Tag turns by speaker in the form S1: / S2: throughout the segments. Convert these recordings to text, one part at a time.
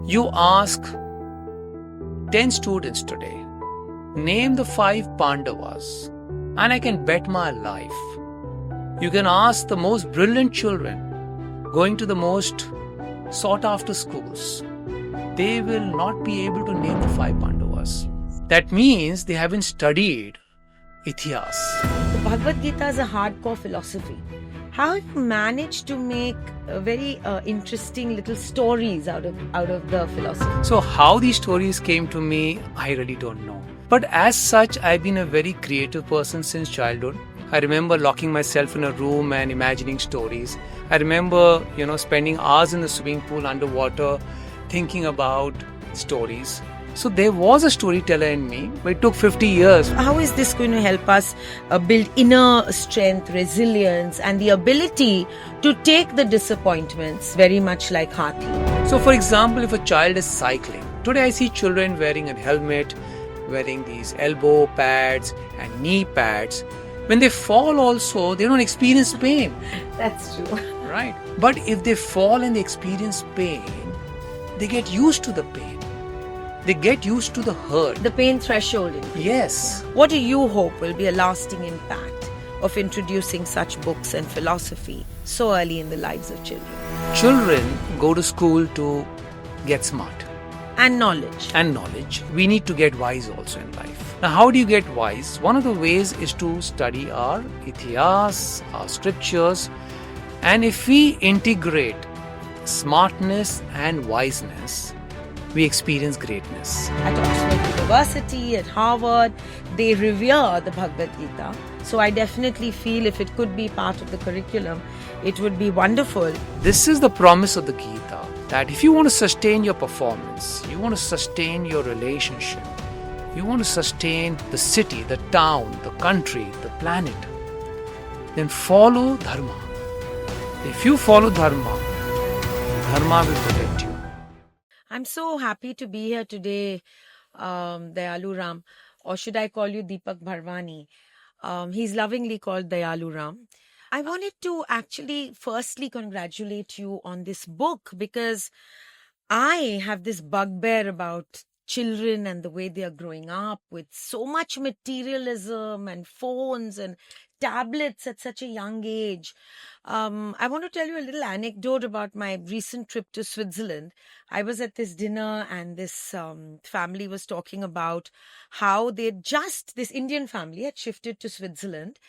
S1: You ask 10 students today, name the 5 Pandavas, and I can bet my life. You can ask the most brilliant children going to the most sought after schools. They will not be able to name the 5 Pandavas. That means they haven't studied Ithihas.
S2: The Bhagavad Gita is a hardcore philosophy. How have you managed to make very interesting little stories out of the philosophy?
S1: So how these stories came to me, I really don't know. But as such, I've been a very creative person since childhood. I remember locking myself in a room and imagining stories. I remember, spending hours in the swimming pool underwater thinking about stories. So there was a storyteller in me, but it took 50 years.
S2: How is this going to help us build inner strength, resilience, and the ability to take the disappointments very much like Hathi?
S1: So for example, if a child is cycling, today I see children wearing a helmet, wearing these elbow pads and knee pads. When they fall also, they don't experience pain.
S2: That's true.
S1: Right. But if they fall and they experience pain, they get used to the pain. They get used to the hurt.
S2: The pain threshold.
S1: Yes.
S2: What do you hope will be a lasting impact of introducing such books and philosophy so early in the lives of children?
S1: Children go to school to get smart.
S2: And knowledge.
S1: And knowledge. We need to get wise also in life. Now, how do you get wise? One of the ways is to study our Ithihas, our scriptures. And if we integrate smartness and wiseness, we experience greatness.
S2: At Oxford University, at Harvard, they revere the Bhagavad Gita. So I definitely feel if it could be part of the curriculum, it would be wonderful.
S1: This is the promise of the Gita, that if you want to sustain your performance, you want to sustain your relationship, you want to sustain the city, the town, the country, the planet, then follow dharma. If you follow dharma, dharma will protect you.
S2: I'm so happy to be here today, Dayalu Ram, or should I call you Deepak Bharvani? He's lovingly called Dayalu Ram. I wanted to actually firstly congratulate you on this book because I have this bugbear about children and the way they are growing up with so much materialism and phones and tablets at such a young age. I want to tell you a little anecdote about my recent trip to Switzerland. I was at this dinner and this family was talking about how this Indian family had shifted to Switzerland,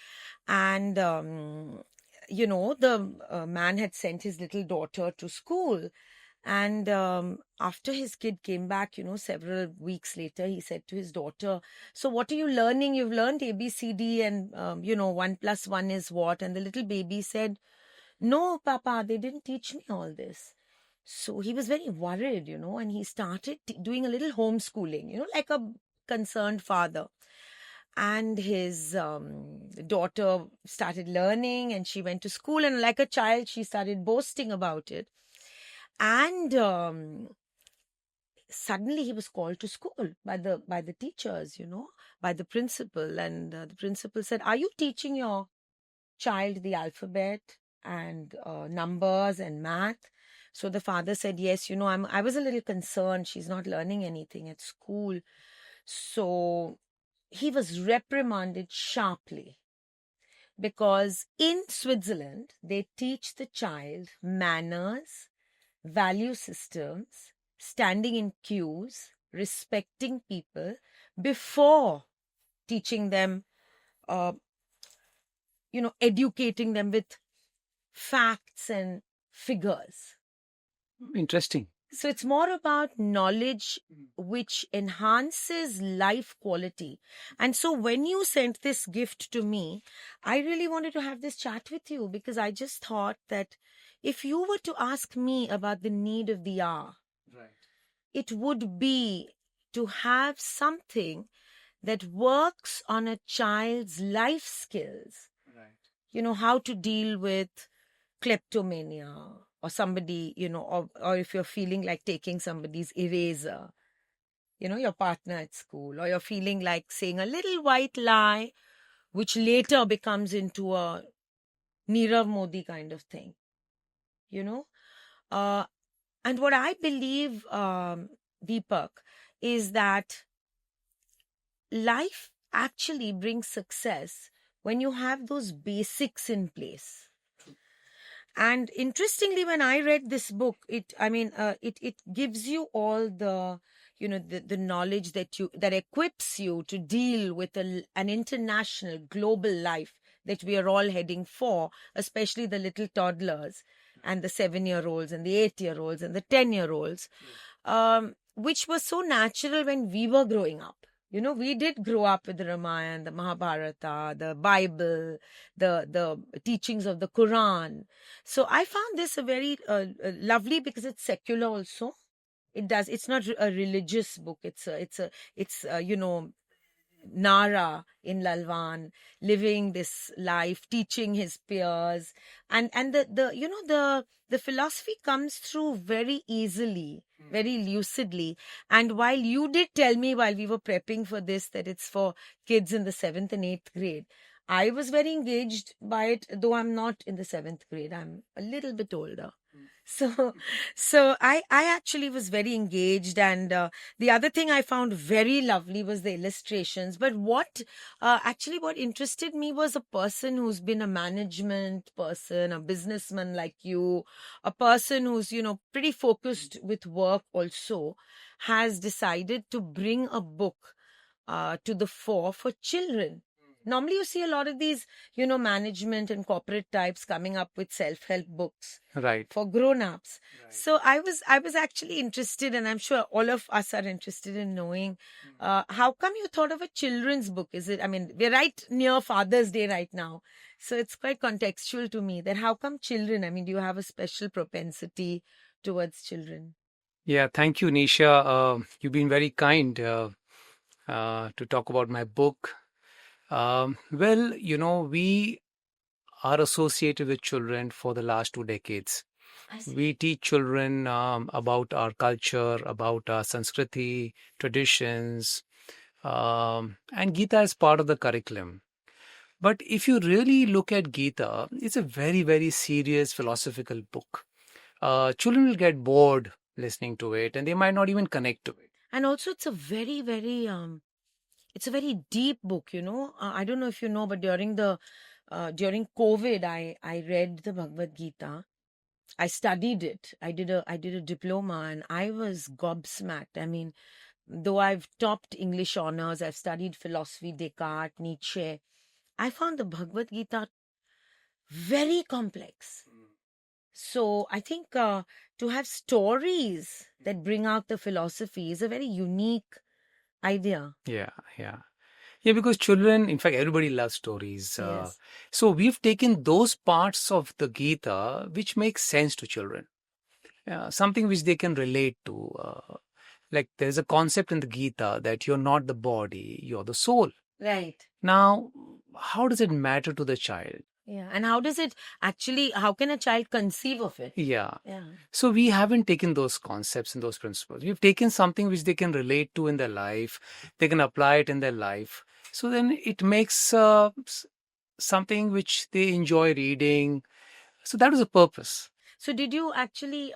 S2: and the man had sent his little daughter to school. And after his kid came back, several weeks later, he said to his daughter, "So what are you learning? You've learned ABCD and, 1 plus 1 is what?" And the little baby said, "No, Papa, they didn't teach me all this." So he was very worried, and he started doing a little homeschooling, like a concerned father. And his daughter started learning and she went to school, and like a child, she started boasting about it. And suddenly he was called to school by the teachers, by the principal. And the principal said, "Are you teaching your child the alphabet and numbers and math?" So the father said, "Yes, I was a little concerned. She's not learning anything at school." So he was reprimanded sharply, because in Switzerland, they teach the child manners, value systems, standing in queues, respecting people, before teaching them, educating them with facts and figures.
S1: Interesting.
S2: So it's more about knowledge which enhances life quality. And so when you sent this gift to me, I really wanted to have this chat with you, because I just thought that if you were to ask me about the need of the hour,
S1: Right.
S2: it would be to have something that works on a child's life skills.
S1: Right.
S2: How to deal with kleptomania, or somebody, or if you're feeling like taking somebody's eraser, your partner at school, or you're feeling like saying a little white lie, which later becomes into a Nirav Modi kind of thing, and And what I believe, Deepak, is that life actually brings success when you have those basics in place. And interestingly, when I read this book, it gives you all the, the knowledge that equips you to deal with an international global life that we are all heading for, especially the little toddlers and the 7-year-olds and the 8-year-olds and the 10-year-olds, which was so natural when we were growing up. We did grow up with the Ramayana, the Mahabharata, the Bible, the teachings of the Quran. So I found this a very lovely, because it's secular also. It's not a religious book. It's Nara in Lalavan, living this life, teaching his peers, and the philosophy comes through very easily, very lucidly. And while you did tell me while we were prepping for this that it's for kids in the 7th and 8th grade, I was very engaged by it, though I'm not in the 7th grade. I'm a little bit older. So I actually was very engaged, and the other thing I found very lovely was the illustrations. But what interested me was a person who's been a management person, a businessman like you, a person who's pretty focused with work also, has decided to bring a book to the fore for children. Normally, you see a lot of these, management and corporate types coming up with self-help books
S1: Right.
S2: for grown-ups. Right. So I was actually interested, and I'm sure all of us are interested in knowing how come you thought of a children's book? We're right near Father's Day right now, so it's quite contextual to me that how come children? Do you have a special propensity towards children?
S1: Yeah, thank you, Nisha. You've been very kind to talk about my book. Well, we are associated with children for the last 2 decades. We teach children about our culture, about our Sanskriti, traditions, and Gita is part of the curriculum. But if you really look at Gita, it's a very, very serious philosophical book. Children will get bored listening to it, and they might not even connect to it.
S2: And also, it's a very, very it's a very deep book. I don't know if you know, but during COVID, I read the Bhagavad Gita. I studied it. I did a diploma, and I was gobsmacked. Though I've topped English honors, I've studied philosophy, Descartes, Nietzsche, I found the Bhagavad Gita very complex. So I think to have stories that bring out the philosophy is a very unique idea.
S1: Yeah, yeah. Yeah, because children, in fact, everybody loves stories.
S2: Yes.
S1: So we've taken those parts of the Gita which make sense to children, something which they can relate to. Like there's a concept in the Gita that you're not the body, you're the soul.
S2: Right.
S1: Now, how does it matter to the child?
S2: Yeah. And how can a child conceive of it?
S1: Yeah.
S2: Yeah.
S1: So we haven't taken those concepts and those principles. We've taken something which they can relate to in their life. They can apply it in their life. So then it makes something which they enjoy reading. So that was the purpose.
S2: So did you actually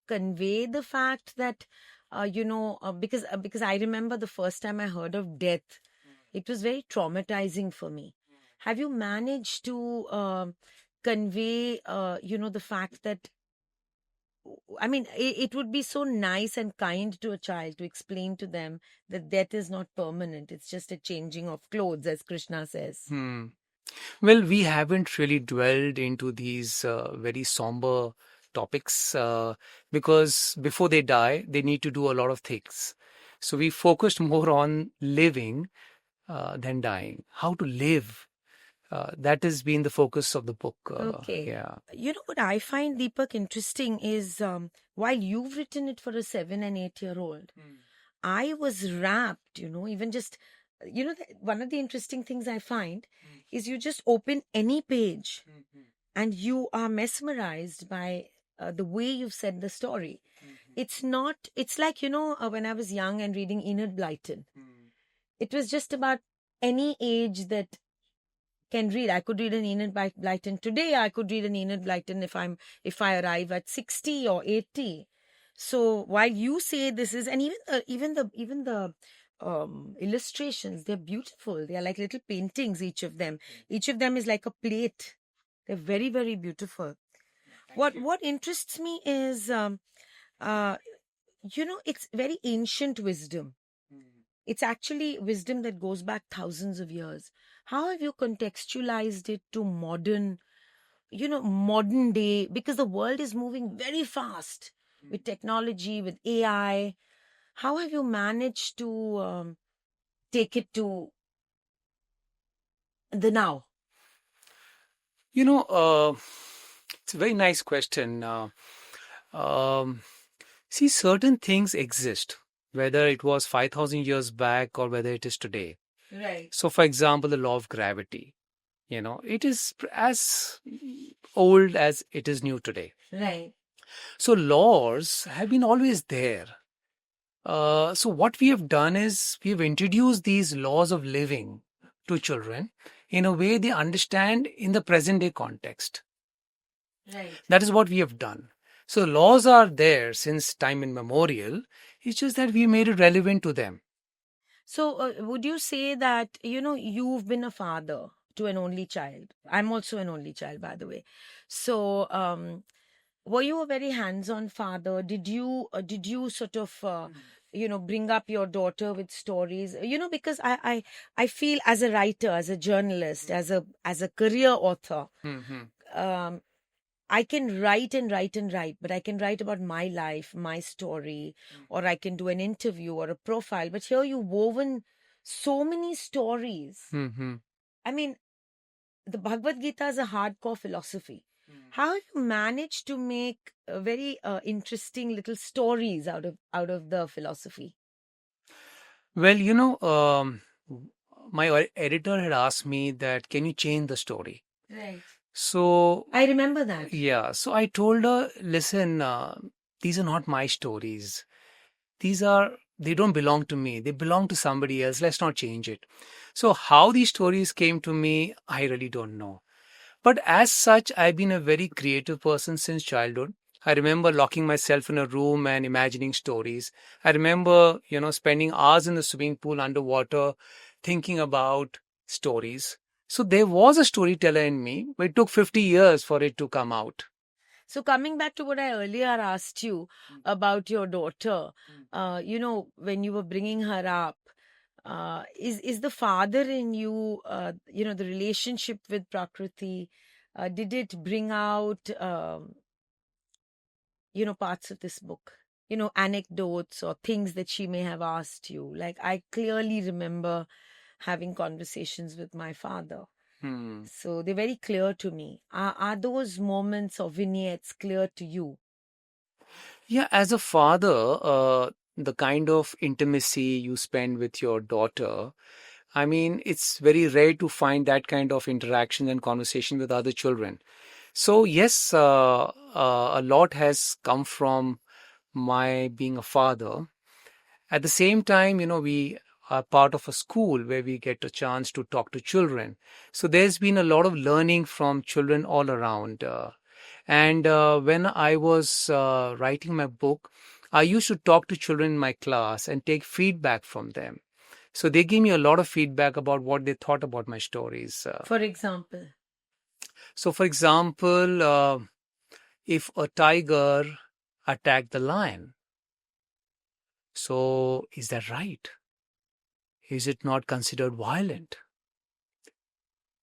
S2: convey the fact that, because I remember the first time I heard of death, it was very traumatizing for me. Have you managed to convey, the fact that, it would be so nice and kind to a child to explain to them that death is not permanent. It's just a changing of clothes, as Krishna says.
S1: Well, we haven't really dwelled into these very somber topics because before they die, they need to do a lot of things. So we focused more on living than dying. How to live. That has been the focus of the book.
S2: Okay.
S1: Yeah.
S2: You know what I find, Deepak, interesting is while you've written it for a 7 and 8-year-old, I was rapt, even just, one of the interesting things I find is you just open any page and you are mesmerized by the way you've said the story. It's like, when I was young and reading Enid Blyton, it was just about any age that can read. I could read an Enid Blyton today. I could read an Enid Blyton if I arrive at 60 or 80. So while you say this is, and even the illustrations, they're beautiful. They are like little paintings. Each of them is like a plate. They're very, very beautiful. What interests me is, uh, it's very ancient wisdom. It's actually wisdom that goes back thousands of years. How have you contextualized it to modern day? Because the world is moving very fast with technology, with AI. How have you managed to take it to the now?
S1: It's a very nice question. Um, See, certain things exist, whether it was 5,000 years back or whether it is today.
S2: Right.
S1: So, for example, the law of gravity, it is as old as it is new today.
S2: Right.
S1: So, laws have been always there. So, what we have done is we've introduced these laws of living to children in a way they understand in the present day context.
S2: Right.
S1: That is what we have done. So laws are there since time immemorial. It's just that we made it relevant to them.
S2: So, would you say that, you've been a father to an only child? I'm also an only child, by the way. So, were you a very hands-on father? Did you sort of, bring up your daughter with stories? Because I feel, as a writer, as a journalist, as a career author,
S1: Mhm.
S2: um, I can write and write and write, but I can write about my life, my story, or I can do an interview or a profile. But here you've woven so many stories.
S1: Mhm.
S2: I mean, the Bhagavad Gita is a hardcore philosophy. How have you managed to make very interesting little stories out of the philosophy?
S1: Well, my editor had asked me that, can you change the story?
S2: Right.
S1: So,
S2: I remember that.
S1: yeah, so I told her, listen, these are not my stories. They don't belong to me. They belong to somebody else. Let's not change it. So, how these stories came to me, I really don't know. But as such, I've been a very creative person since childhood. I remember locking myself in a room and imagining stories. I remember, spending hours in the swimming pool underwater thinking about stories. So there was a storyteller in me, but it took 50 years for it to come out.
S2: So coming back to what I earlier asked you about your daughter, when you were bringing her up, is the father in you, the relationship with Prakriti, did it bring out, parts of this book? Anecdotes or things that she may have asked you. Like, I clearly remember having conversations with my father.
S1: Hmm.
S2: So they're very clear to me. Are those moments or vignettes clear to you?
S1: Yeah, as a father, the kind of intimacy you spend with your daughter, I mean, it's very rare to find that kind of interaction and conversation with other children. So, yes, a lot has come from my being a father. At the same time, we are part of a school where we get a chance to talk to children. So, there's been a lot of learning from children all around. And when I was writing my book, I used to talk to children in my class and take feedback from them. So they gave me a lot of feedback about what they thought about my stories.
S2: For example,
S1: So, for example, if a tiger attacked the lion, so is that right? Is it not considered violent?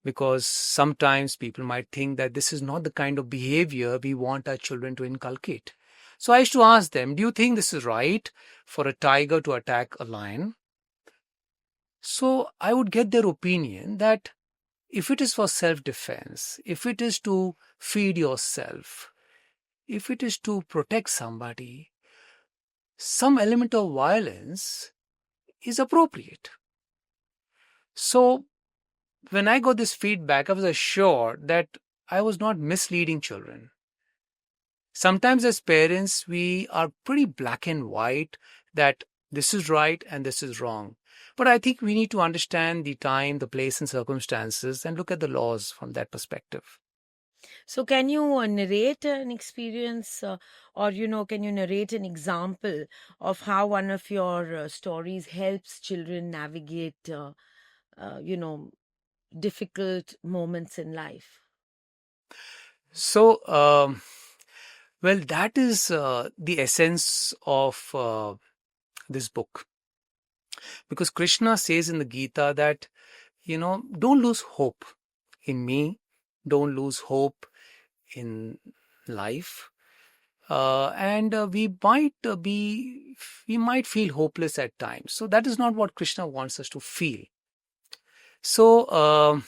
S1: Because sometimes people might think that this is not the kind of behavior we want our children to inculcate. So I used to ask them, do you think this is right for a tiger to attack a lion? So I would get their opinion that if it is for self-defense, if it is to feed yourself, if it is to protect somebody, some element of violence is appropriate. So when I got this feedback, I was assured that I was not misleading children. Sometimes as parents, we are pretty black and white that this is right and this is wrong. But I think we need to understand the time, the place, and circumstances and look at the laws from that perspective.
S2: So can you narrate an experience or, can you narrate an example of how one of your stories helps children navigate, uh, you know, difficult moments in life?
S1: So, well, that is the essence of this book. Because Krishna says in the Gita that, don't lose hope in me, don't lose hope in life. And we might feel hopeless at times. So that is not what Krishna wants us to feel. So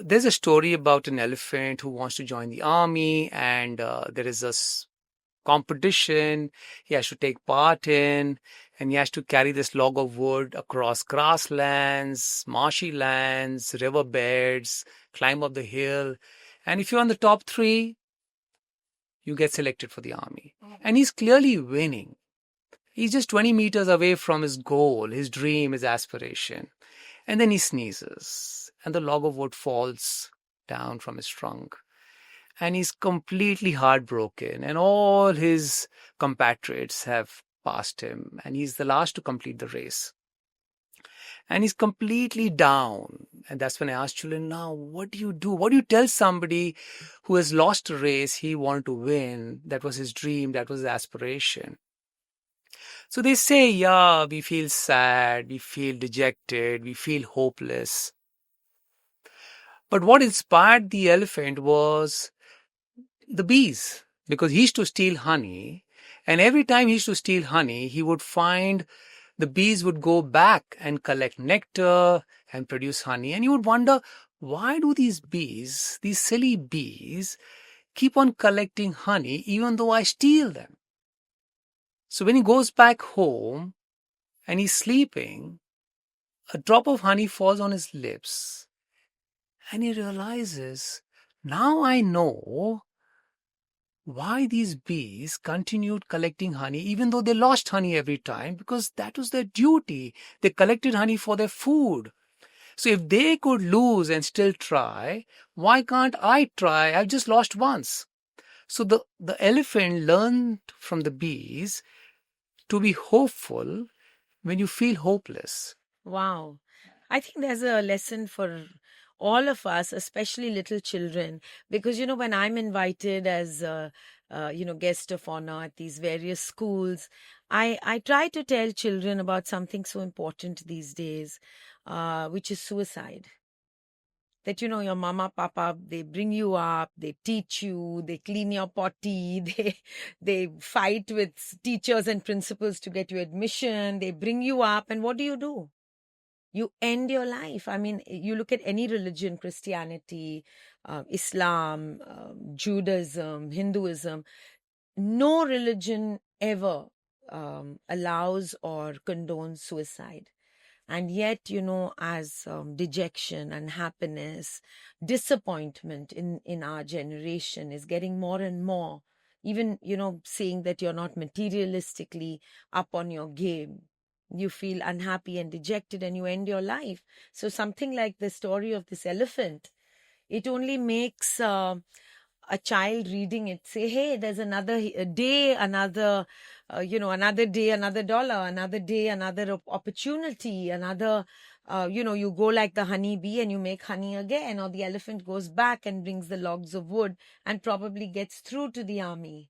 S1: there's a story about an elephant who wants to join the army, and there is a competition he has to take part in, and he has to carry this log of wood across grasslands, marshy lands, riverbeds, climb up the hill. And if you're on the top three, you get selected for the army. And he's clearly winning. He's just 20 meters away from his goal, his dream, his aspiration. And then he sneezes, and the log of wood falls down from his trunk. And he's completely heartbroken, and all his compatriots have passed him, and he's the last to complete the race. And he's completely down. And that's when I asked children, now, what do you do? What do you tell somebody who has lost a race he wanted to win? That was his dream, that was his aspiration. So they say, yeah, we feel sad, we feel dejected, we feel hopeless. But what inspired the elephant was the bees, because he used to steal honey. And every time he used to steal honey, he would find the bees would go back and collect nectar and produce honey. And you would wonder, why do these bees, these silly bees, keep on collecting honey even though I steal them? So when he goes back home and he's sleeping, a drop of honey falls on his lips. And he realizes, now I know why these bees continued collecting honey even though they lost honey every time, because that was their duty. They collected honey for their food. So if they could lose and still try, why can't I try? I've just lost once. So the elephant learned from the bees to be hopeful when you feel hopeless.
S2: Wow. I think there's a lesson for all of us, especially little children, because, when I'm invited as guest of honor at these various schools, I try to tell children about something so important these days, which is suicide. That, your mama, papa, they bring you up, they teach you, they clean your potty, they fight with teachers and principals to get you admission, they bring you up, and what do? You end your life. I mean, you look at any religion, Christianity, Islam, Judaism, Hinduism, no religion ever allows or condones suicide. And yet, as dejection, unhappiness, disappointment in our generation is getting more and more, even, saying that you're not materialistically up on your game, you feel unhappy and dejected and you end your life. So something like the story of this elephant, it only makes a child reading it say, hey, there's another day, another another day, another dollar, another day, another opportunity, another you go like the honey bee and you make honey again, or the elephant goes back and brings the logs of wood and probably gets through to the army.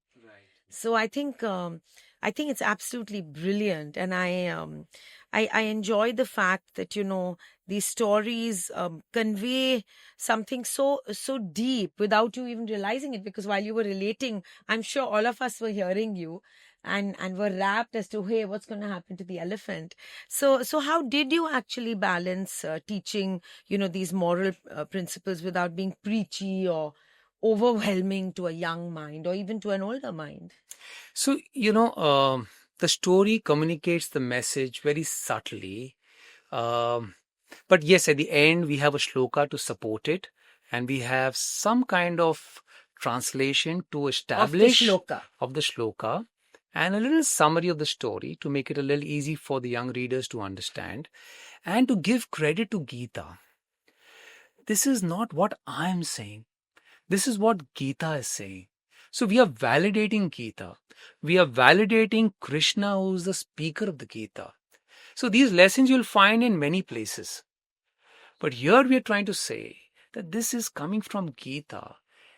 S2: So I think it's absolutely brilliant, and I enjoy the fact that these stories convey something so deep without you even realizing it. Because while you were relating, I'm sure all of us were hearing you, and were rapt as to, hey, what's going to happen to the elephant. So how did you actually balance teaching these moral principles without being preachy or overwhelming to a young mind or even to an older mind?
S1: So, the story communicates the message very subtly. But yes, at the end, we have a shloka to support it, and we have some kind of translation to establish of the shloka, and a little summary of the story to make it a little easy for the young readers to understand, and to give credit to Gita. this is not what I am saying. This is what Gita is saying. So we are validating Gita. We are validating Krishna, who is the speaker of the Gita. So these lessons you'll find in many places. But here we are trying to say that this is coming from Gita.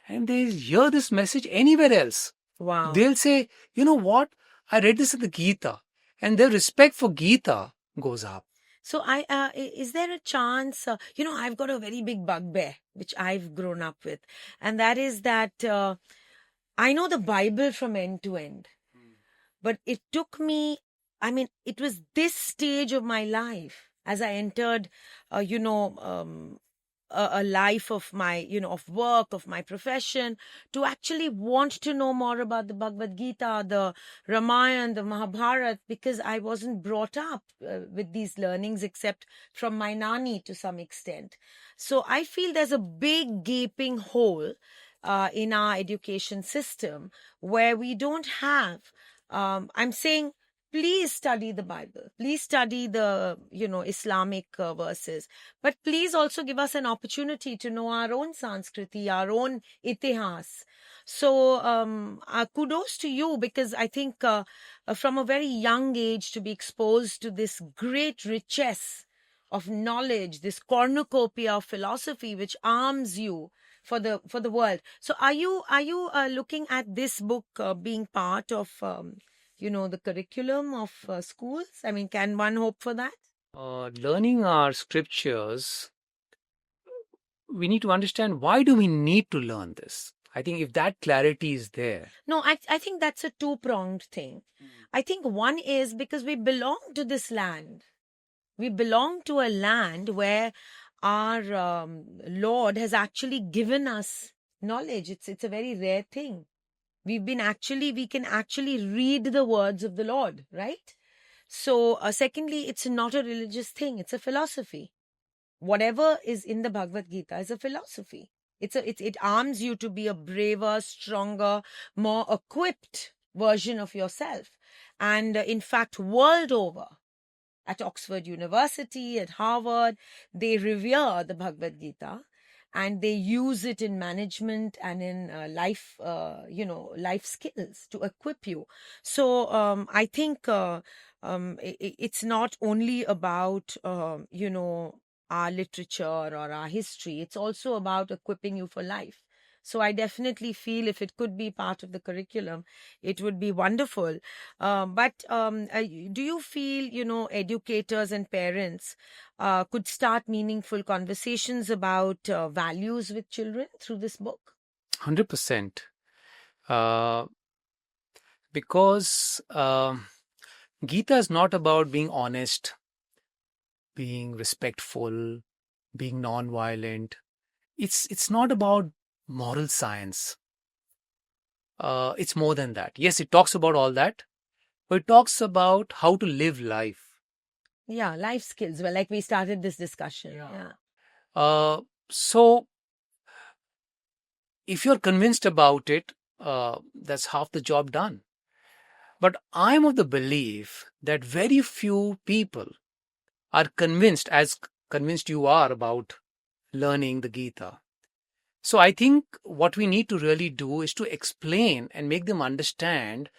S1: And they hear this message anywhere else.
S2: Wow.
S1: They'll say, you know what? I read this in the Gita. And their respect for Gita goes up.
S2: So is there a chance, I've got a very big bugbear, which I've grown up with. And that is that I know the Bible from end to end. But it took me, it was this stage of my life as I entered, a life of my, of work, of my profession, to actually want to know more about the Bhagavad Gita, the Ramayana, the Mahabharata, because I wasn't brought up with these learnings except from my nani to some extent. So I feel there's a big gaping hole in our education system where we don't have, I'm saying, please study the Bible. Please study the, Islamic verses. But please also give us an opportunity to know our own Sanskriti, our own Itihas. So kudos to you, because I think from a very young age to be exposed to this great richess of knowledge, this cornucopia of philosophy which arms you for the world. So are you looking at this book being part of the curriculum of schools? I mean, can one hope for that?
S1: Learning our scriptures, we need to understand, why do we need to learn this? I think if that clarity is there.
S2: No, I think that's a two-pronged thing. I think one is because we belong to this land. We belong to a land where our Lord has actually given us knowledge. It's a very rare thing. We can actually read the words of the Lord, right? So secondly, it's not a religious thing. It's a philosophy. Whatever is in the Bhagavad Gita is a philosophy. It arms you to be a braver, stronger, more equipped version of yourself. And in fact, world over, at Oxford University, at Harvard, they revere the Bhagavad Gita. And they use it in management and in life skills to equip you. So I think it's not only about, our literature or our history. It's also about equipping you for life. So I definitely feel if it could be part of the curriculum, it would be wonderful. But do you feel, educators and parents could start meaningful conversations about values with children through this book?
S1: 100%. Because Gita is not about being honest, being respectful, being non-violent. It's not about moral science. It's more than that. Yes, it talks about all that, but it talks about how to live life.
S2: Yeah, life skills. Well, like we started this discussion. Yeah.
S1: So if you're convinced about it, that's half the job done. But I'm of the belief that very few people are convinced, as convinced you are, about learning the Gita. So I think what we need to really do is to explain and make them understand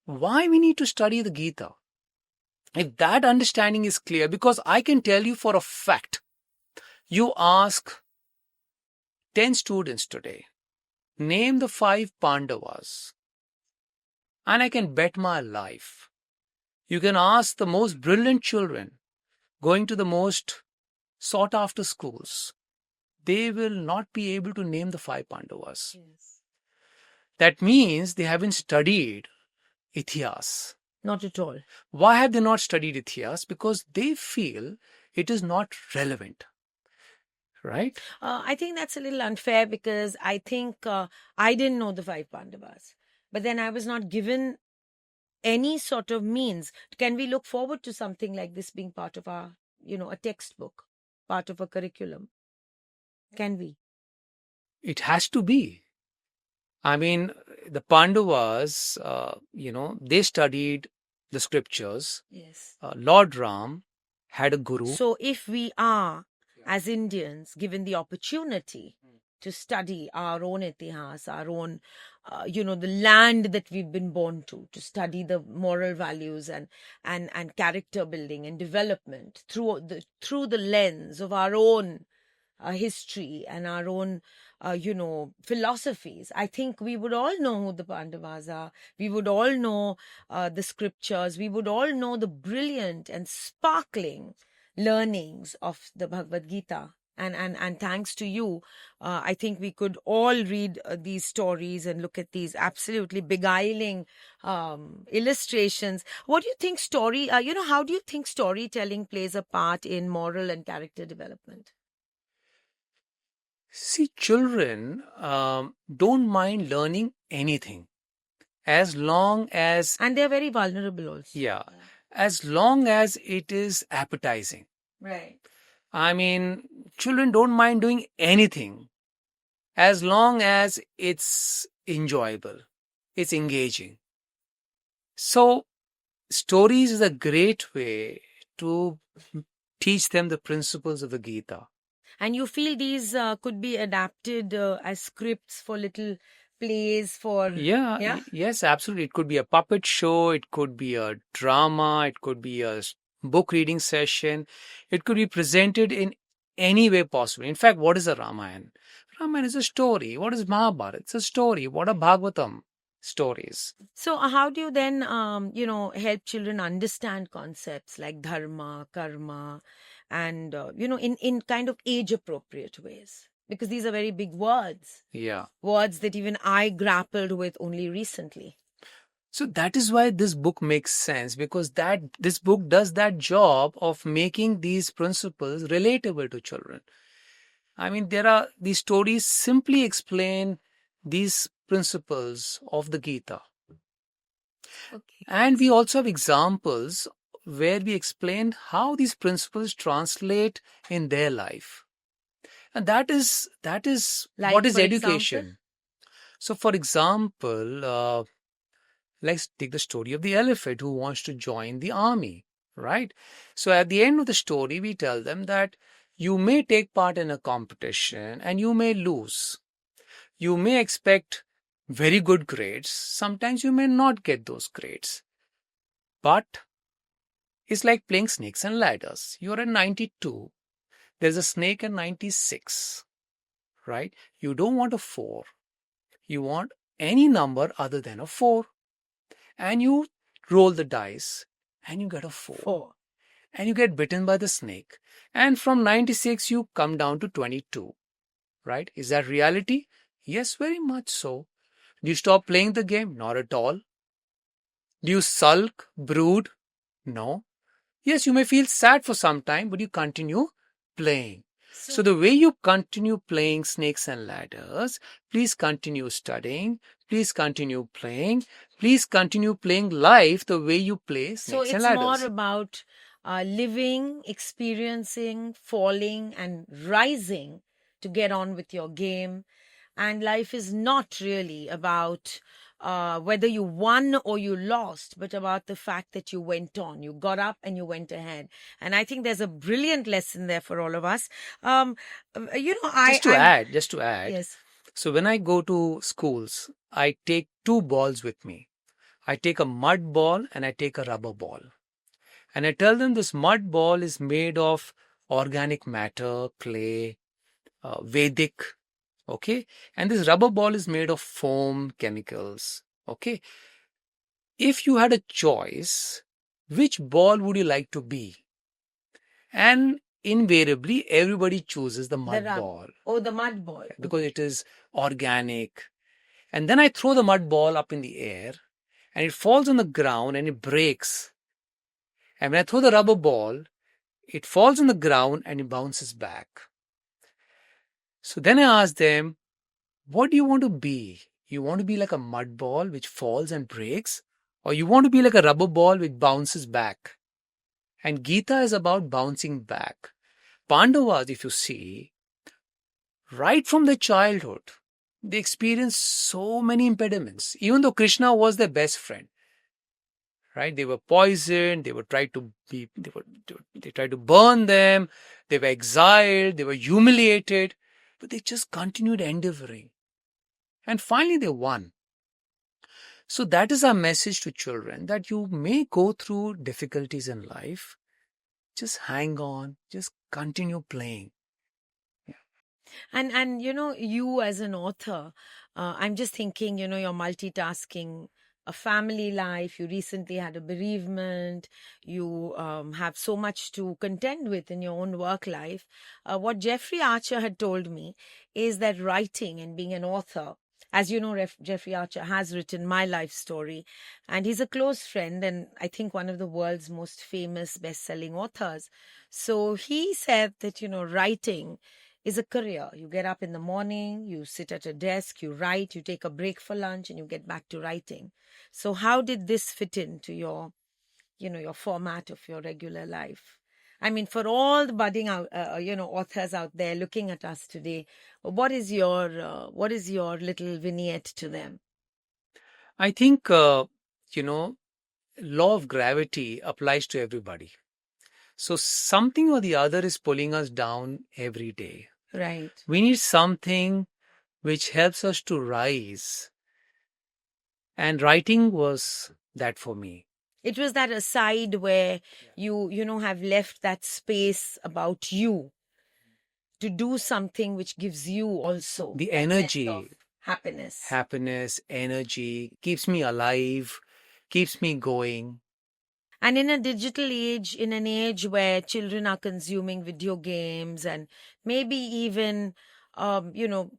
S1: why we need to study the Gita. If that understanding is clear, because I can tell you for a fact, you ask 10 students today, name the 5 Pandavas, and I can bet my life. You can ask the most brilliant children going to the most sought after schools. They will not be able to name the 5 Pandavas.
S2: Yes.
S1: That means they haven't studied Itihas.
S2: Not at all.
S1: Why have they not studied Itihas? Because they feel it is not relevant. Right?
S2: I think that's a little unfair, because I think I didn't know the 5 Pandavas. But then I was not given any sort of means. Can we look forward to something like this being part of our, a textbook, part of a curriculum? Can we?
S1: It has to be. I mean, the Pandavas, they studied the scriptures.
S2: Yes.
S1: Lord Ram had a guru.
S2: So if we are as Indians, given the opportunity to study our own itihas, our own, the land that we've been born to study the moral values and character building and development through the lens of our own history and our own, philosophies. I think we would all know who the Pandavas are. We would all know the scriptures. We would all know the brilliant and sparkling learnings of the Bhagavad Gita. And thanks to you, I think we could all read these stories and look at these absolutely beguiling illustrations. What do you think how do you think storytelling plays a part in moral and character development?
S1: See, children don't mind learning anything as long as,
S2: And they're very vulnerable also.
S1: yeah, as long as it is appetizing.
S2: Right.
S1: I mean, children don't mind doing anything as long as it's enjoyable, it's engaging. So, stories is a great way to teach them the principles of the Gita.
S2: And you feel these could be adapted as scripts for little plays for...
S1: Yeah, yes, absolutely. It could be a puppet show, it could be a drama, it could be a book reading session, it could be presented in any way possible. In fact, what is a Ramayana? Ramayana is a story. What is Mahabharata? It's a story. What are Bhagavatam? Stories.
S2: So how do you then, help children understand concepts like dharma, karma, and, in kind of age-appropriate ways? Because these are very big words.
S1: Yeah.
S2: Words that even I grappled with only recently.
S1: So that is why this book makes sense, because this book does that job of making these principles relatable to children. I mean, these stories simply explain these principles of the Gita.
S2: Okay.
S1: And we also have examples where we explain how these principles translate in their life. And that is
S2: Like,
S1: what is
S2: for
S1: education.
S2: example?
S1: So, for example, let's take the story of the elephant who wants to join the army, right? So, at the end of the story, we tell them that you may take part in a competition and you may lose. You may expect very good grades. Sometimes you may not get those grades. But it's like playing snakes and ladders. You're at 92. There's a snake at 96, right? You don't want a 4. You want any number other than a 4. And you roll the dice and you get a 4.
S2: 4.
S1: And you get bitten by the snake. And from 96, you come down to 22, right? Is that reality? Yes, very much so. Do you stop playing the game? Not at all. Do you sulk, brood? No. Yes, you may feel sad for some time, but you continue playing. So the way you continue playing snakes and ladders, please continue studying, please continue playing, please continue playing life the way you play snakes and ladders.
S2: So it's more about living, experiencing, falling and rising to get on with your game. And life is not really about whether you won or you lost, but about the fact that you went on, you got up and you went ahead. And I think there's a brilliant lesson there for all of us.
S1: Just to add,
S2: yes.
S1: So when I go to schools, I take 2 balls with me. I take a mud ball and I take a rubber ball. And I tell them this mud ball is made of organic matter, clay, Vedic, okay? And this rubber ball is made of foam, chemicals, okay? If you had a choice, which ball would you like to be? And invariably, everybody chooses the mud ball.
S2: Oh, the mud ball.
S1: Because it is organic. And then I throw the mud ball up in the air and it falls on the ground and it breaks. And when I throw the rubber ball, it falls on the ground and it bounces back. So then I ask them, what do you want to be? You want to be like a mud ball which falls and breaks? Or you want to be like a rubber ball which bounces back? And Gita is about bouncing back. Pandavas, if you see, right from their childhood, they experienced so many impediments, even though Krishna was their best friend. right? They were poisoned. They tried to burn them. They were exiled. They were humiliated, but they just continued endeavoring. And finally they won. So that is our message to children, that you may go through difficulties in life. Just hang on, just continue playing.
S2: And you as an author, I'm just thinking, you're multitasking, a family life, you recently had a bereavement, you have so much to contend with in your own work life. What Jeffrey Archer had told me is that writing and being an author, as you know, Jeffrey Archer has written my life story, and he's a close friend and I think one of the world's most famous best-selling authors. So he said that, writing is a career. You get up in the morning, you sit at a desk, you write, you take a break for lunch, and you get back to writing. So how did this fit into your format of your regular life? I mean, for all the budding out, authors out there looking at us today, what is your little vignette to them?
S1: I think, law of gravity applies to everybody. So something or the other is pulling us down every day.
S2: Right.
S1: We need something which helps us to rise. And writing was that for me.
S2: It was that aside where you have left that space about you to do something which gives you also
S1: The
S2: that sense
S1: energy,
S2: of happiness.
S1: energy keeps me alive, keeps me going.
S2: And in a digital age, in an age where children are consuming video games and maybe even,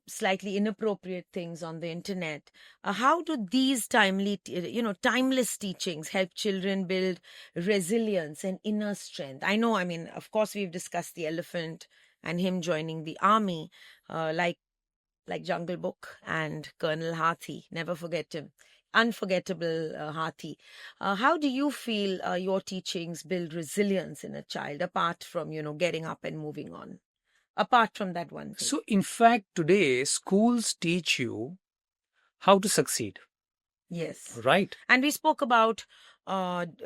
S2: slightly inappropriate things on the internet, how do these timeless teachings help children build resilience and inner strength? I know, I mean, of course, we've discussed the elephant and him joining the army, like Jungle Book and Colonel Hathi. Never forget him. Unforgettable Hathi. How do you feel your teachings build resilience in a child, apart from, getting up and moving on? Apart from that one thing.
S1: So, in fact, today schools teach you how to succeed.
S2: Yes.
S1: Right.
S2: And we spoke about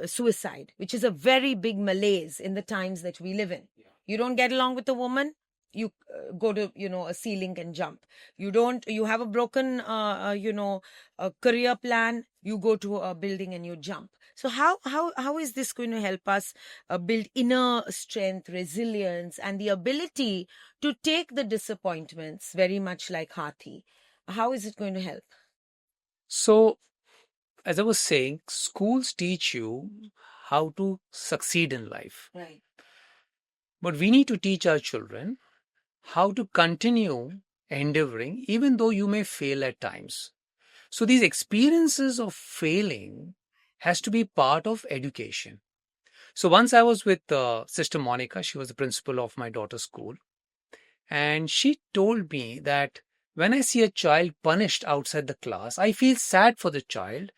S2: suicide, which is a very big malaise in the times that we live in. You don't get along with a woman, you go to a ceiling and jump. You have a broken a career plan, you go to a building and you jump. So how is this going to help us build inner strength, resilience, and the ability to take the disappointments, very much like Hathi? How is it going to help?
S1: So, as I was saying, schools teach you how to succeed in life.
S2: Right.
S1: But we need to teach our children how to continue endeavoring, even though you may fail at times. So these experiences of failing has to be part of education. So once I was with Sister Monica, she was the principal of my daughter's school, and she told me that when I see a child punished outside the class, I feel sad for the child.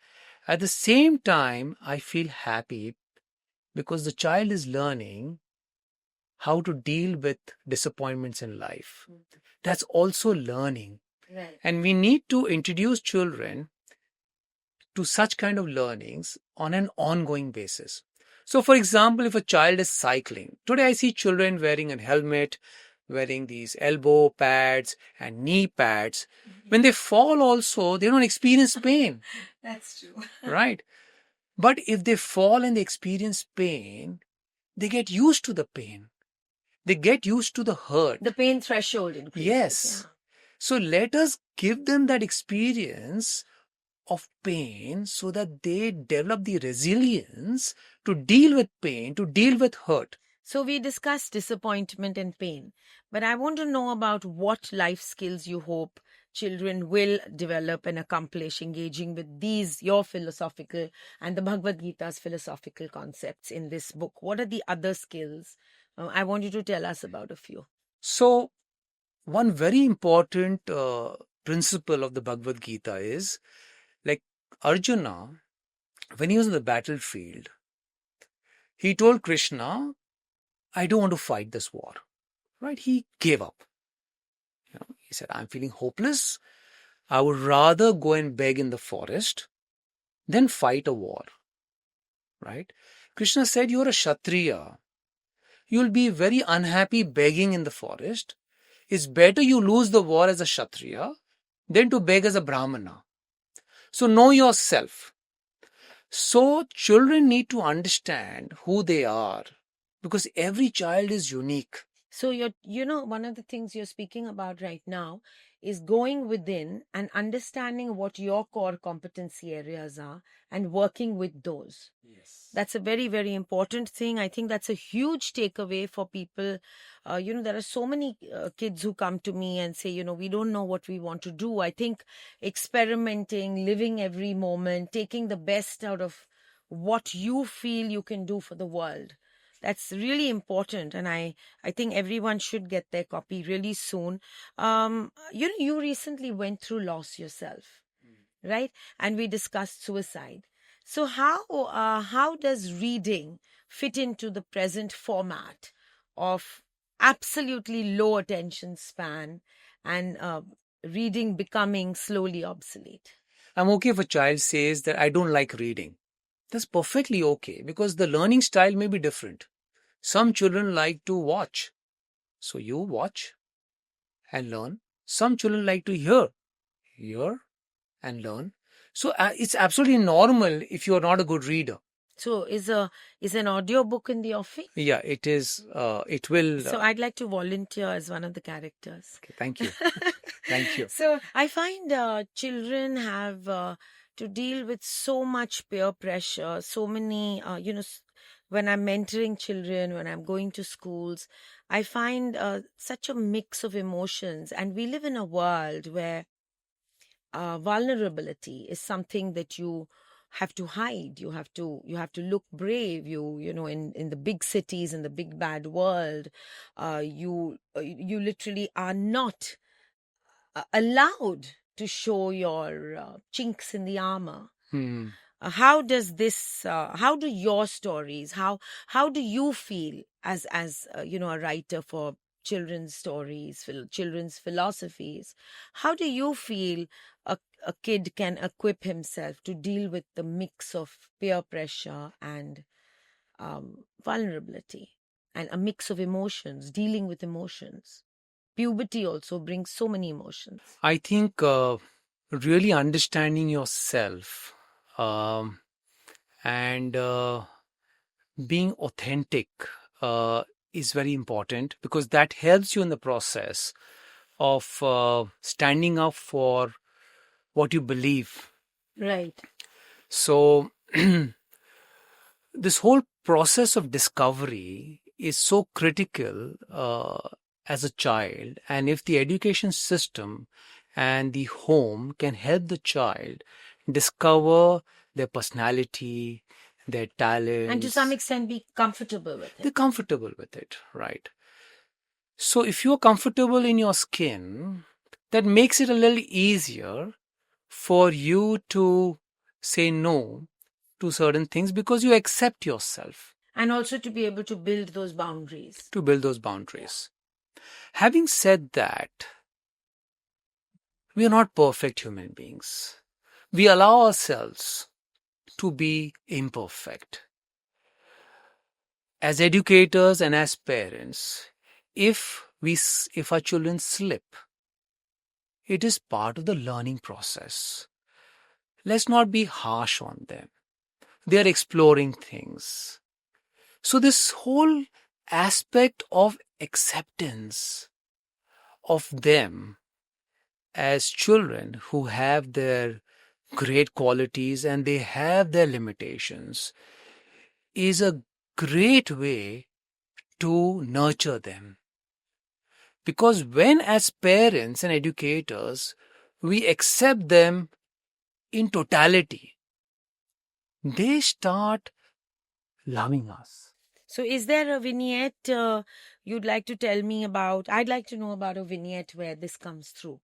S1: At the same time, I feel happy because the child is learning how to deal with disappointments in life. That's also learning.
S2: Right.
S1: And we need to introduce children to such kind of learnings on an ongoing basis. So, for example, if a child is cycling, today I see children wearing a helmet, wearing these elbow pads and knee pads. When they fall also, they don't experience pain.
S2: That's true.
S1: Right? But if they fall and they experience pain, they get used to the pain. They get used to the hurt.
S2: The pain threshold increases.
S1: Yes.
S2: Yeah.
S1: So let us give them that experience of pain so that they develop the resilience to deal with pain, to deal with hurt.
S2: So we discussed disappointment and pain, but I want to know about what life skills you hope children will develop and accomplish engaging with these, your philosophical and the Bhagavad Gita's philosophical concepts in this book. What are the other skills? I want you to tell us about a few.
S1: So one very important principle of the Bhagavad Gita is, like Arjuna, when he was in the battlefield, he told Krishna, I don't want to fight this war. Right? He gave up. He said, I'm feeling hopeless. I would rather go and beg in the forest than fight a war. right? Krishna said, you're a Kshatriya. You'll be very unhappy begging in the forest. It's better you lose the war as a Kshatriya than to beg as a Brahmana. So know yourself. So children need to understand who they are because every child is unique.
S2: So one of the things you're speaking about right now is going within and understanding what your core competency areas are and working with those.
S1: Yes.
S2: That's a very, very important thing. I think that's a huge takeaway for people. There are so many kids who come to me and say, we don't know what we want to do. I think experimenting, living every moment, taking the best out of what you feel you can do for the world. That's really important, and I think everyone should get their copy really soon. You recently went through loss yourself, right? And we discussed suicide. So how does reading fit into the present format of absolutely low attention span and reading becoming slowly obsolete?
S1: I'm okay if a child says that I don't like reading. That's perfectly okay because the learning style may be different. Some children like to watch. So you watch and learn. Some children like to hear and learn. So it's absolutely normal if you are not a good reader.
S2: So is an audiobook in the offing?
S1: Yeah, it is. It will.
S2: So I'd like to volunteer as one of the characters.
S1: Okay, thank you. Thank you.
S2: So I find children have to deal with so much peer pressure, so many, when I'm mentoring children, when I'm going to schools, I find such a mix of emotions. And we live in a world where vulnerability is something that you have to hide. You have to look brave. In the big cities, in the big bad world, you literally are not allowed to show your chinks in the armor. How does this? How do your stories? How do you feel as a writer for children's stories, children's philosophies? How do you feel a kid can equip himself to deal with the mix of peer pressure and vulnerability and a mix of emotions, dealing with emotions? Puberty also brings so many emotions.
S1: I think really understanding yourself and being authentic is very important because that helps you in the process of standing up for what you believe.
S2: Right.
S1: So this whole process of discovery is so critical as a child, and if the education system and the home can help the child discover their personality, their talents,
S2: and to some extent be comfortable with it.
S1: They're comfortable with it, right? So if you're comfortable in your skin, that makes it a little easier for you to say no to certain things because you accept yourself.
S2: And also to be able to build those boundaries.
S1: Having said that, we are not perfect human beings. We allow ourselves to be imperfect. As educators and as parents, if our children slip, it is part of the learning process. Let's not be harsh on them. They are exploring things. So this whole aspect of acceptance of them as children who have their great qualities and they have their limitations is a great way to nurture them. Because when as parents and educators, we accept them in totality, they start loving us.
S2: So is there a vignette you'd like to tell me about? I'd like to know about a vignette where this comes through.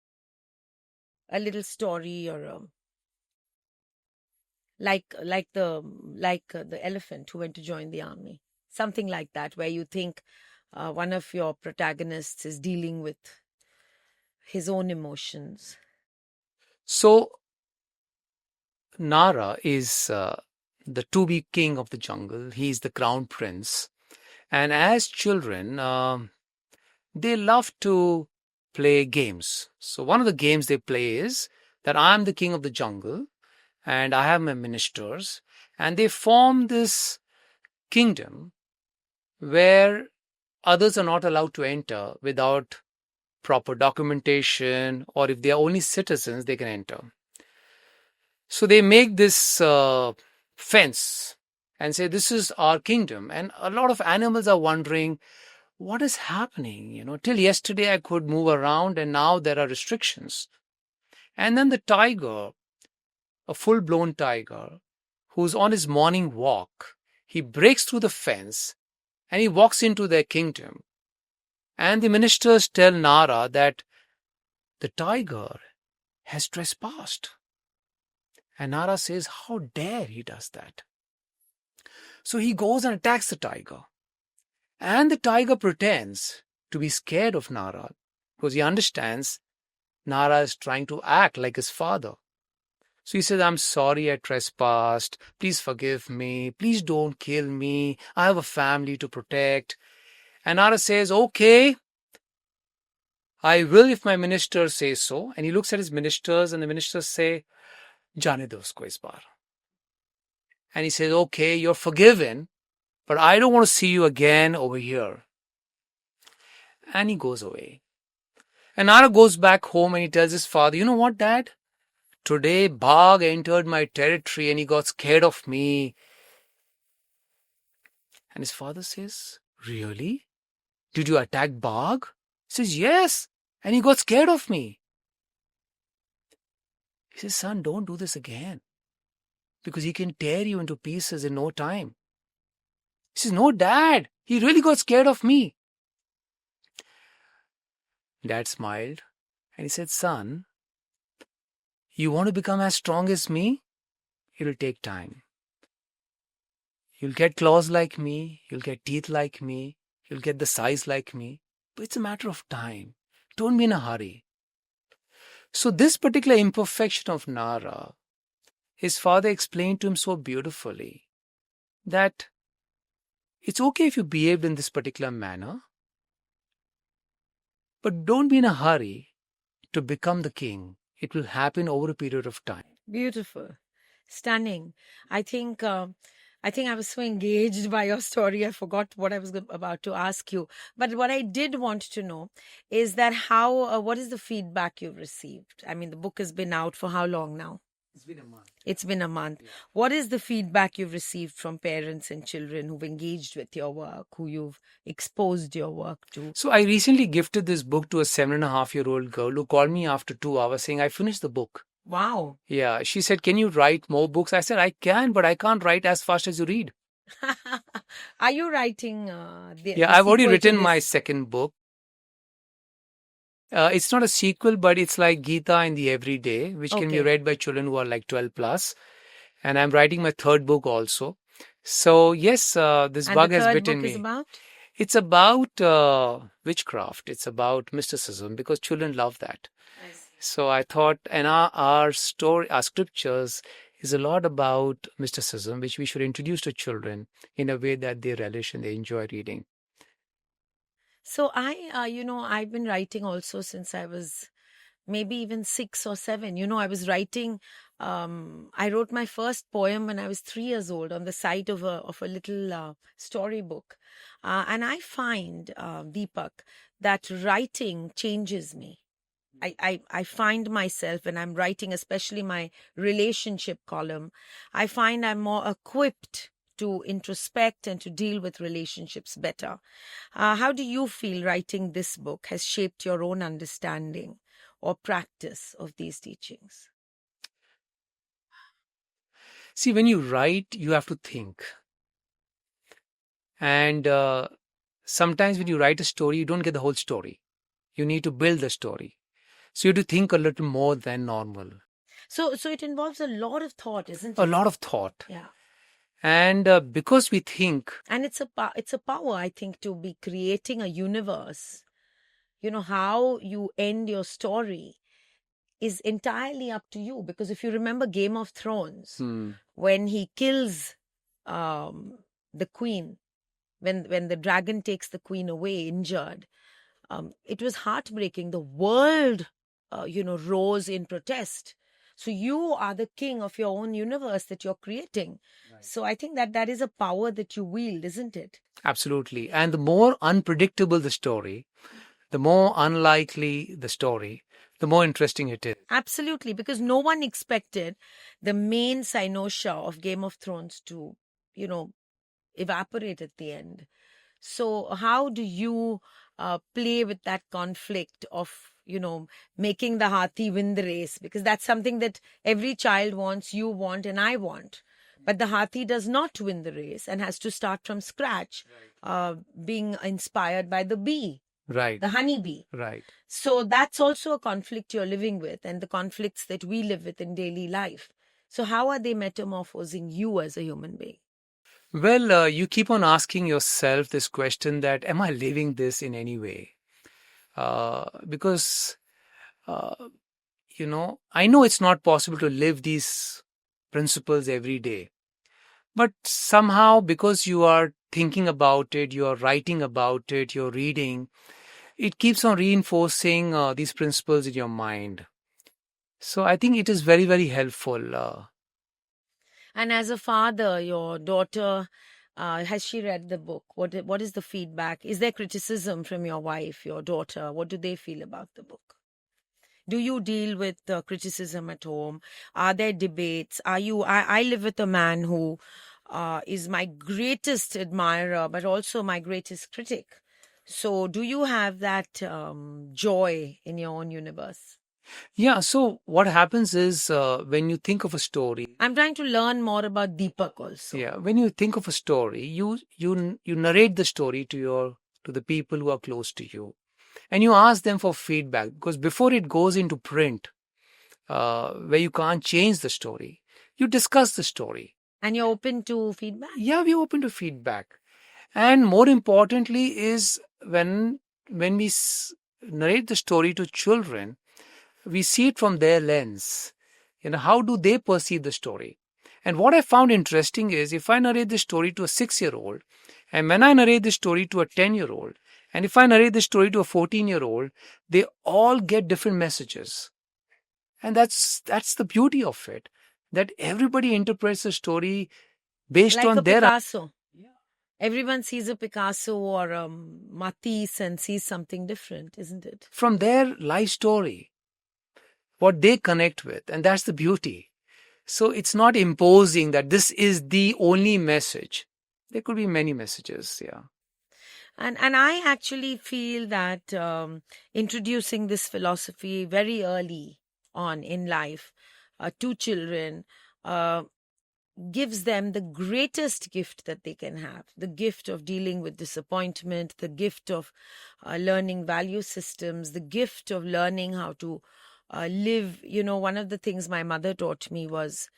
S2: A little story or like the elephant who went to join the army. Something like that, where you think one of your protagonists is dealing with his own emotions.
S1: So Nara is the to-be king of the jungle. He's the crown prince. And as children, they love to play games. So one of the games they play is that I'm the king of the jungle and I have my ministers, and they form this kingdom where others are not allowed to enter without proper documentation, or if they are only citizens, they can enter. So they make this fence and say, this is our kingdom. And a lot of animals are wondering, what is happening? Till yesterday I could move around and now there are restrictions. And then the tiger, a full-blown tiger, who's on his morning walk, he breaks through the fence and he walks into their kingdom. And the ministers tell Nara that the tiger has trespassed. And Nara says, how dare he does that? So he goes and attacks the tiger. And the tiger pretends to be scared of Nara because he understands Nara is trying to act like his father. So he says, I'm sorry I trespassed. Please forgive me. Please don't kill me. I have a family to protect. And Nara says, okay, I will if my ministers say so. And he looks at his ministers and the ministers say, Jaane do usko is baar. And he says, okay, you're forgiven, but I don't want to see you again over here. And he goes away. And Nara goes back home and he tells his father, you know what, Dad? Today, Bhag entered my territory and he got scared of me. And his father says, really? Did you attack Bhag? He says, yes. And he got scared of me. He says, son, don't do this again. Because he can tear you into pieces in no time. He says, no, Dad. He really got scared of me. Dad smiled and he said, son, you want to become as strong as me? It'll take time. You'll get claws like me. You'll get teeth like me. You'll get the size like me. But it's a matter of time. Don't be in a hurry. So this particular imperfection of Nara, his father explained to him so beautifully that it's okay if you behaved in this particular manner, but don't be in a hurry to become the king. It will happen over a period of time.
S2: Beautiful. Stunning. I think I was so engaged by your story, I forgot what I was about to ask you. But what I did want to know is that what is the feedback you've received? I mean, the book has been out for how long now?
S1: It's been a month.
S2: It's been a month.
S1: Yeah.
S2: What is the feedback you've received from parents and children who've engaged with your work, who you've exposed your work to?
S1: So I recently gifted this book to a 7.5-year-old girl who called me after 2 hours saying, I finished the book.
S2: Wow.
S1: Yeah. She said, can you write more books? I said, I can, but I can't write as fast as you read.
S2: Are you writing
S1: I've already
S2: sequel to
S1: written
S2: this?
S1: my second book. It's not a sequel, but it's like Gita in the everyday, which can be
S2: Okay.
S1: read by children who are like 12 plus. And I'm writing my third book also. So yes, this
S2: And
S1: bug
S2: the
S1: has
S2: third
S1: bitten
S2: book
S1: me.
S2: is about?
S1: It's about witchcraft. It's about mysticism because children love that.
S2: I see.
S1: So I thought, and our story, our scriptures is a lot about mysticism, which we should introduce to children in a way that they relish and they enjoy reading.
S2: So I've been writing also since I was maybe even 6 or 7. I was writing. I wrote my first poem when I was 3 years old on the side of a little storybook, and I find Deepak that writing changes me. I find myself when I'm writing, especially my relationship column, I find I'm more equipped to introspect and to deal with relationships better. How do you feel writing this book has shaped your own understanding or practice of these teachings?
S1: See, when you write, you have to think. And sometimes when you write a story, you don't get the whole story. You need to build the story. So you have to think a little more than normal.
S2: So it involves a lot of thought, isn't it?
S1: A lot of thought.
S2: Yeah.
S1: And because we think,
S2: And it's a power, I think, to be creating a universe. How you end your story is entirely up to you. Because if you remember Game of Thrones,
S1: Hmm.
S2: when he kills the queen, when the dragon takes the queen away injured, it was heartbreaking. The world, rose in protest. So you are the king of your own universe that you're creating.
S1: Right.
S2: So I think that is a power that you wield, isn't it?
S1: Absolutely. And the more unpredictable the story, the more unlikely the story, the more interesting it is.
S2: Absolutely, because no one expected the main cynosure of Game of Thrones to, evaporate at the end. So how do you play with that conflict of, making the hathi win the race? Because that's something that every child wants, you want, and I want. But the hathi does not win the race and has to start from scratch, being inspired by the bee,
S1: Right.
S2: the honey bee.
S1: Right.
S2: So that's also a conflict you're living with, and the conflicts that we live with in daily life. So how are they metamorphosing you as a human being?
S1: Well, you keep on asking yourself this question that, am I living this in any way? Because, uh, I know it's not possible to live these principles every day. But somehow, because you are thinking about it, you are writing about it, you're reading, it keeps on reinforcing these principles in your mind. So I think it is very, very helpful.
S2: And as a father, your daughter, has she read the book? What is the feedback? Is there criticism from your wife, your daughter? What do they feel about the book? Do you deal with criticism at home? Are there debates? I live with a man who is my greatest admirer, but also my greatest critic. So do you have that joy in your own universe?
S1: Yeah, so what happens is when you think of a story,
S2: I'm trying to learn more about Deepak also.
S1: yeah, when you think of a story, you narrate the story to the people who are close to you, and you ask them for feedback, because before it goes into print, where you can't change the story, you discuss the story.
S2: And you're open to feedback?
S1: Yeah, we're open to feedback. And more importantly is when we narrate the story to children, we see it from their lens. How do they perceive the story? And what I found interesting is, if I narrate the story to a 6-year-old, and when I narrate the story to a 10-year-old, and if I narrate the story to a 14-year-old, they all get different messages. And that's the beauty of it, that everybody interprets the story based
S2: Like
S1: on
S2: a
S1: their...
S2: Picasso. Everyone sees a Picasso or a Matisse and sees something different, isn't it?
S1: from their life story, what they connect with. And that's the beauty. So it's not imposing that this is the only message. There could be many messages, yeah.
S2: And I actually feel that introducing this philosophy very early on in life to children gives them the greatest gift that they can have, the gift of dealing with disappointment, the gift of learning value systems, the gift of learning how to live. One of the things my mother taught me was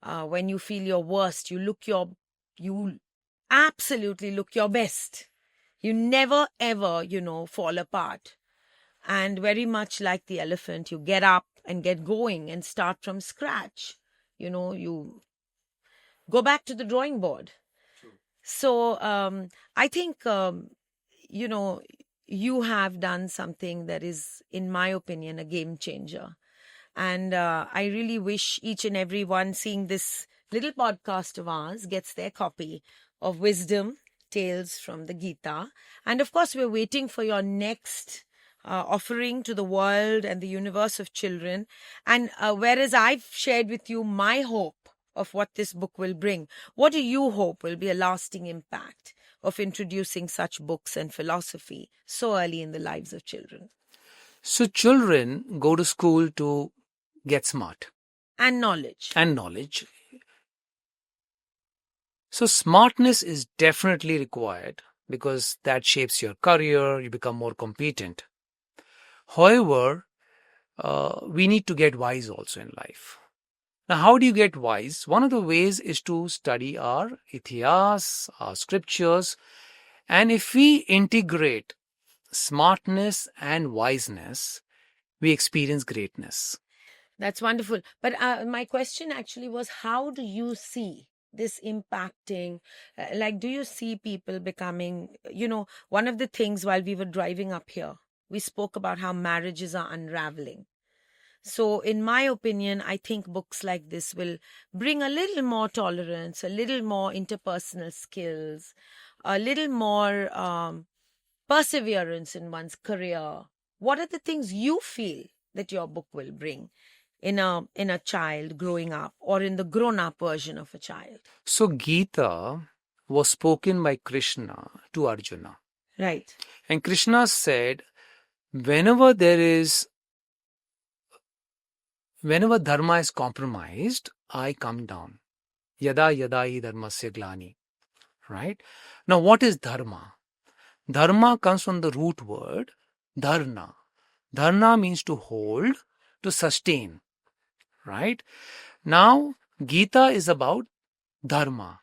S2: when you feel your worst, you absolutely look your best. You never ever, fall apart. And very much like the elephant, you get up and get going and start from scratch. You go back to the drawing board.
S1: True.
S2: So I think, you have done something that is, in my opinion, a game changer. And I really wish each and every one seeing this little podcast of ours gets their copy of Wisdom Tales from the Gita. And of course, we're waiting for your next offering to the world and the universe of children. And whereas I've shared with you my hope of what this book will bring, what do you hope will be a lasting impact of introducing such books and philosophy so early in the lives of children?
S1: So children go to school to get smart.
S2: And knowledge.
S1: And knowledge. So smartness is definitely required, because that shapes your career, you become more competent. However, we need to get wise also in life. Now, how do you get wise? One of the ways is to study our itihas, our scriptures. And if we integrate smartness and wiseness, we experience greatness.
S2: That's wonderful. But my question actually was, how do you see this impacting? Like, do you see people becoming, one of the things while we were driving up here, we spoke about how marriages are unraveling. So, in my opinion, I think books like this will bring a little more tolerance, a little more interpersonal skills, a little more perseverance in one's career. What are the things you feel that your book will bring in a child growing up, or in the grown up version of a child?
S1: So Gita was spoken by Krishna to Arjuna.
S2: Right.
S1: And Krishna said, whenever dharma is compromised, I come down. Yada yada hi dharmasya glani. Right? Now, what is dharma? Dharma comes from the root word dharna. Dharna means to hold, to sustain. Right? Now, Gita is about dharma.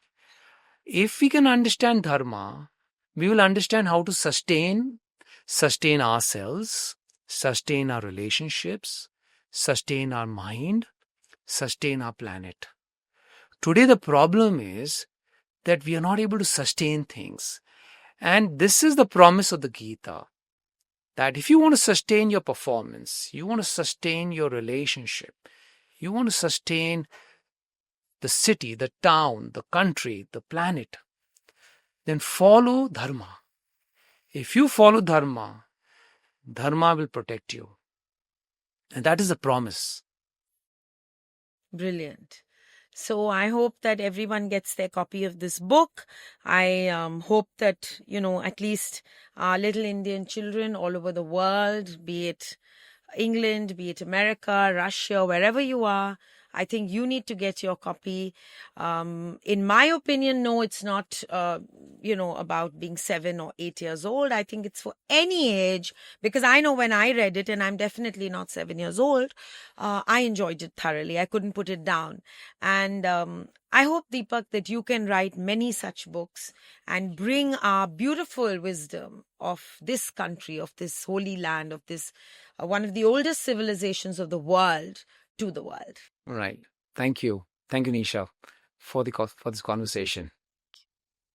S1: If we can understand dharma, we will understand how to sustain ourselves, sustain our relationships, sustain our mind, sustain our planet. Today, the problem is that we are not able to sustain things. And this is the promise of the Gita, that if you want to sustain your performance, you want to sustain your relationship, you want to sustain the city, the town, the country, the planet, then follow dharma. If you follow dharma, dharma will protect you. And that is the promise.
S2: Brilliant. So I hope that everyone gets their copy of this book. I hope that, at least our little Indian children all over the world, be it England, be it America, Russia, wherever you are, I think you need to get your copy. In my opinion, no, it's not, about being 7 or 8 years old. I think it's for any age, because I know when I read it, and I'm definitely not 7 years old, I enjoyed it thoroughly. I couldn't put it down. And I hope, Deepak, that you can write many such books and bring our beautiful wisdom of this country, of this holy land, of this one of the oldest civilizations of the world to the world.
S1: Right. Thank you. Thank you, Nisha, for this conversation.